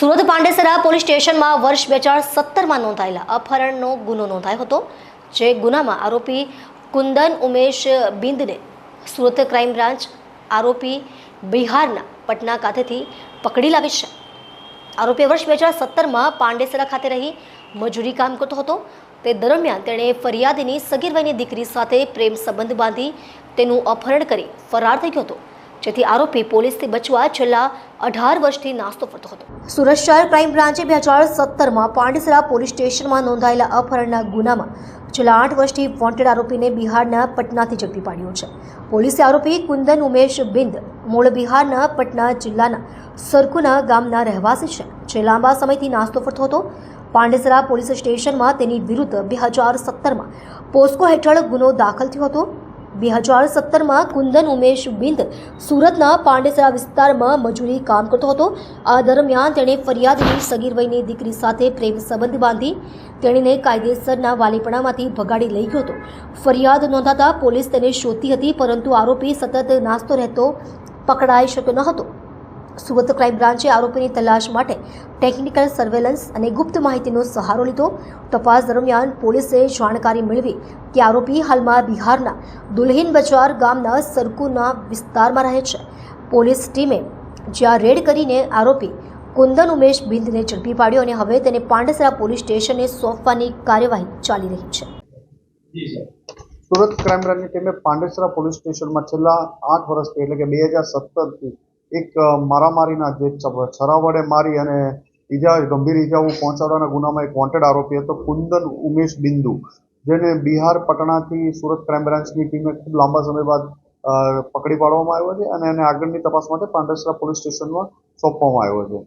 Surat Pandesara police સ્ટેશનમાં વર્ષ 2017માં નોંધાયેલા અપહરણનો ગુનો નોંધાયો હતો, જે ગુનામાં આરોપી કુંદન ઉમેશ બિંદને સુરત ક્રાઇમ બ્રાન્ચ આરોપી બિહારના પટના ખાતેથી પકડી લાવી છે। આરોપી વર્ષ 2017માં પાંડેસરા ખાતે રહી મજૂરી કામ કરતો હતો। તે દરમિયાન તેણે ફરિયાદીની સગીર વયની દીકરી સાથે પ્રેમ સંબંધ બાંધી તેનું અપહરણ કરી ફરાર થઈ ગયો હતો, જેથી આરોપી પોલીસથી બચવા છેલ્લા 18 વર્ષથી નાસ્તો ફરતો હતો। સુરત શહેર ક્રાઇમ બ્રાન્ચે 2017માં પાંડેસરા પોલીસ સ્ટેશનમાં નોંધાયેલા અપહરણના ગુનામાં છેલ્લા 8 વર્ષથી વોન્ટેડ આરોપીને બિહારના પટનાથી ઝડપી પાડ્યો છે। પોલીસે આરોપી કુંદન ઉમેશ બિંદ મૂળ બિહારના પટના જિલ્લાના સરકુના ગામના રહેવાસી છે, જે લાંબા સમયથી નાસ્તો ફરતો હતો। પાંડેસરા પોલીસ સ્ટેશનમાં તેની વિરુદ્ધ 2017માં પોસ્કો હેઠળ ગુનો દાખલ થયો હતો। 2017માં કુંદન ઉમેશ બિંદ સુરતના પાંડેસરા વિસ્તારમાં મજૂરી કામ કરતો હતો। આ દરમિયાન તેણે ફરિયાદીની સગીર વયની દીકરી સાથે પ્રેમ સંબંધ બાંધી તેણીને કાયદેસરના વાલીપણામાંથી ભગાડી લઈ ગયો હતો। ફરિયાદ નોંધાતા પોલીસ તેને શોધતી હતી, પરંતુ આરોપી સતત નાસ્તો રહેતો પકડાઈ શક્યો ન હતો। સુરત ક્રાઇમ બ્રાન્ચે આરોપીની તલાશ માટે ટેકનિકલ સર્વેલન્સ અને ગુપ્ત માહિતીનો સહારો લીધો। તપાસ દરમિયાન પોલીસે જાણકારી મેળવી કે આરોપી હાલમાં બિહારના દુલ્હિન બજાર ગામના સરકુના વિસ્તારમાં રહે છે। પોલીસ ટીમે જ્યાં રેડ કરીને આરોપી કુંદન ઉમેશ બિંદને ઝડપી પાડ્યો અને હવે તેને પાંડેસરા પોલીસ સ્ટેશને સોંપવાની કાર્યવાહી ચાલી રહી છે। સુરત ક્રાઇમ બ્રાન્ચની ટીમે પાંડેસરા પોલીસ સ્ટેશનમાં છેલ્લા 8 વર્ષથી એટલે કે 2017થી એક મારામારીના જે છરા વડે મારી અને ગંભીર ઇજાઓ પહોંચાડવાના ગુનામાં એક વોન્ટેડ આરોપી હતો કુંદન ઉમેશ બિંદુ, જેને બિહાર પટનાથી સુરત ક્રાઇમ બ્રાન્ચની ટીમે ખૂબ લાંબા સમય બાદ પકડી પાડવામાં આવ્યો છે અને એને આગળની તપાસ માટે પાંડેસરા પોલીસ સ્ટેશનમાં સોંપવામાં આવ્યો છે।